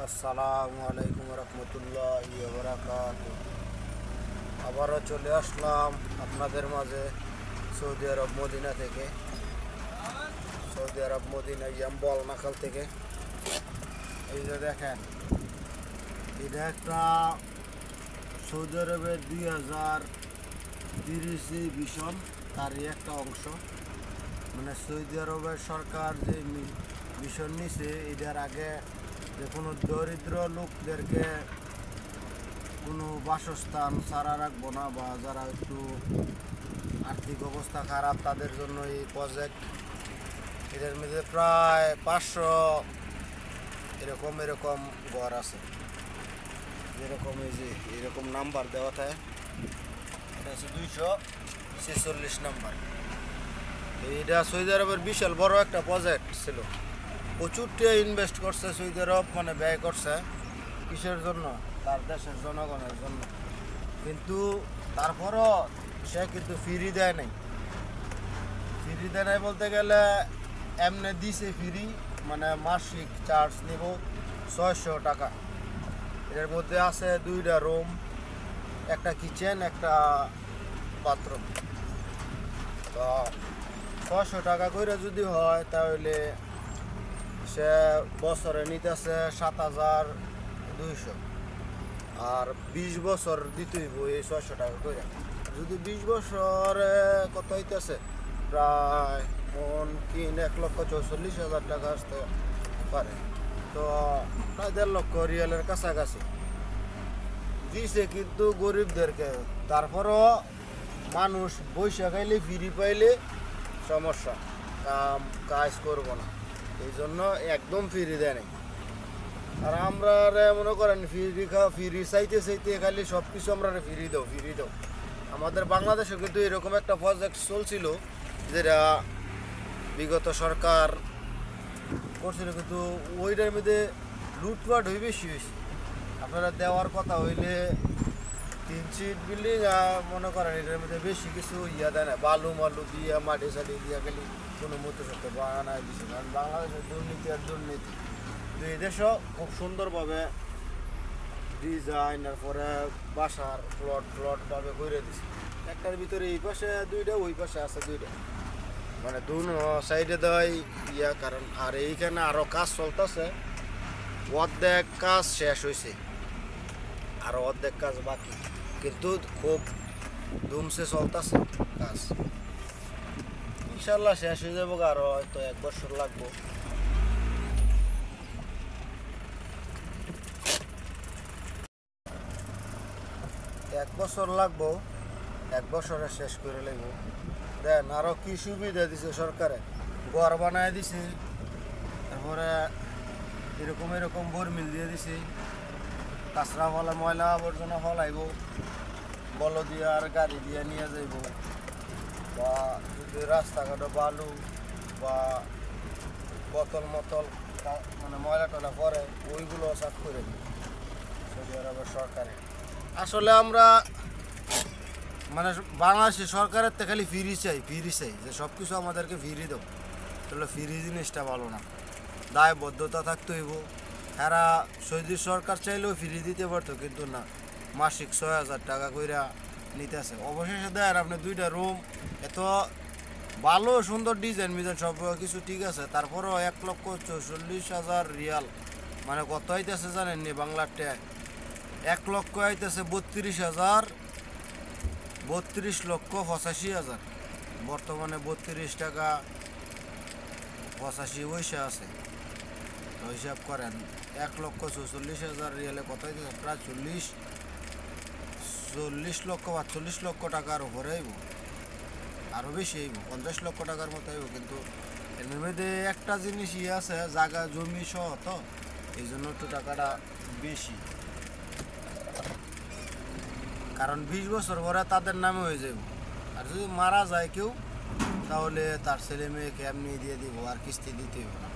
আসসালামু আলাইকুম রহমতুল্লাহি ওয়া বারাকাতুহু। আবারও চলে আসলাম আপনাদের মাঝে সৌদি আরব মদিনা থেকে। সৌদি আরব মদিনা ইয়াম্বল নাকাল থেকে। এই যে দেখেন, এটা একটা সৌদি আরবের 2030 ভিশন, তারই একটা অংশ। মানে সৌদি আরবের সরকার যে মিশন নিছে, এটার আগে যে কোনো দরিদ্র লোকদেরকে কোনো বাসস্থান ছাড়া রাখবো না, বা যারা একটু আর্থিক অবস্থা খারাপ তাদের জন্য এই প্রজেক্ট। এদের মধ্যে প্রায় 500 এরকম ঘর আছে, যেরকম এই যে এরকম নাম্বার দেওয়া থাকে। এটা হচ্ছে 246 নাম্বার। এইটা সৌদি আরবের বিশাল বড় একটা প্রজেক্ট ছিল। প্রচুর টাকা ইনভেস্ট করছে সৌদি আরব, মানে ব্যয় করছে কিসের জন্য? তার দেশের জনগণের জন্য। কিন্তু তারপরও সে কিন্তু ফ্রি দেয় নাই। ফ্রি দেয় নাই বলতে গেলে এমনি দিছে ফ্রি, মানে মাসিক চার্জ নিব 600 টাকা। এর মধ্যে আছে 2টা রুম, একটা কিচেন, একটা বাথরুম। তো 600 টাকা করে যদি হয় তাহলে সে বছরে নিতেছে 7200, আর 20 বছর দিতে হইব এই 600 টাকা করে। যদি 20 বছরে কত হইতেছে, প্রায় 1,44,000 টাকা আসতে পারে। তো প্রায় 1.5 লক্ষ রিয়ালের কাছাকাছি দিছে কিন্তু গরিবদেরকে। তারপরও মানুষ বৈশা খাইলে ফ্রি পাইলে সমস্যা, কাজ করবো না, এই জন্য একদম ফ্রি দেয় নাই। আর আমরা মনে করেন ফ্রি চাইতে খালি সব কিছু আমরা ফ্রি দাও। আমাদের বাংলাদেশে কিন্তু এরকম একটা প্রজেক্ট চলছিল, যেটা বিগত সরকার করছিল, কিন্তু ওইটার মধ্যে লুটপাট হয়ে বেশি হয়েছে। আপনারা দেওয়ার কথা হইলে 3 সিট বিল্ডিং, মনে করেন এটার মধ্যে বেশি কিছু দেয় না, বালু দিয়ে মাটি সাটি দিয়ে গেলে কোনো মতো সাথে বানায় দিচ্ছে। কারণ বাংলাদেশের দুর্নীতি আর দুর্নীতি। তো এই দেশও খুব সুন্দরভাবে ডিজাইন, পরে বাসার প্লটভাবে করে দিচ্ছে। একটার ভিতরে এই পাশে 2টা, ওই পাশে আছে 2টা, মানে দুনো সাইডে দেয় কারণ। আর এইখানে আরও কাজ চলতেছে, অর্ধেক কাজ শেষ হয়েছে, আরও অর্ধেক কাজ বাকি, কিন্তু খুব ধুমসে চলতেছে কাজ। ইনশাল্লাহ শেষ হয়ে যাবো, আরও হয়তো 1 বছর লাগবো। এক বছরে শেষ করে লাগবো। দেন আরও কি সুবিধা দিছে সরকারে, ঘর বানায় দিছে, তারপরে এরকম বরমিল দিয়ে দিছে। কাঁচরা ফলে ময়লা আবর্জনা ফলাইব, বল দিয়ে আর গাড়ি দিয়ে নিয়ে যাইব। বা যদি রাস্তাঘাটে বালু বা বোতল মানে ময়লা টলা করে, ওইগুলো সাফ করে দিই সৌদি আরবের সরকারে। আসলে আমরা মানে বাংলাদেশের সরকারের তো খালি ফ্রি চাই, যে সব কিছু আমাদেরকে ফ্রি দেব। তাহলে ফ্রি জিনিসটা ভালো না, দায়বদ্ধতা থাকতে হইব। এরা সৌদি সরকার চাইলেও ফ্রি দিতে পারতো, কিন্তু না, মাসিক 6,000 টাকা কইরা নিতেছে। অবশেষে দেয় আপনি 2টা রুম, এত ভালো সুন্দর ডিজাইন সব কিছু ঠিক আছে, তারপরেও 1,44,000 রিয়াল, মানে কত হইতেছে জানেন নি বাংলার ট্যাগ? 1 লক্ষ হইতেছে 32,85,000। বর্তমানে 32 টাকা 85 পয়সা আছে। তো হিসাব করেন, 1,44,000 রিয়ালে কত হইতেছে? প্রায় 40 লক্ষ বা 40 লক্ষ টাকার উপরে আইব, আরও বেশি আইব, 50 লক্ষ টাকার মতো আইব। কিন্তু এর মধ্যে একটা জিনিস আছে, জায়গা জমি সহ, তো এই জন্য একটু টাকাটা বেশি। কারণ 20 বছর পরে তাদের নামে হয়ে যাব। আর যদি মারা যায় কেউ, তাহলে তার ছেলে মেয়েকে এমনি দিয়ে দিব, আর কিস্তি দিতে হবে না।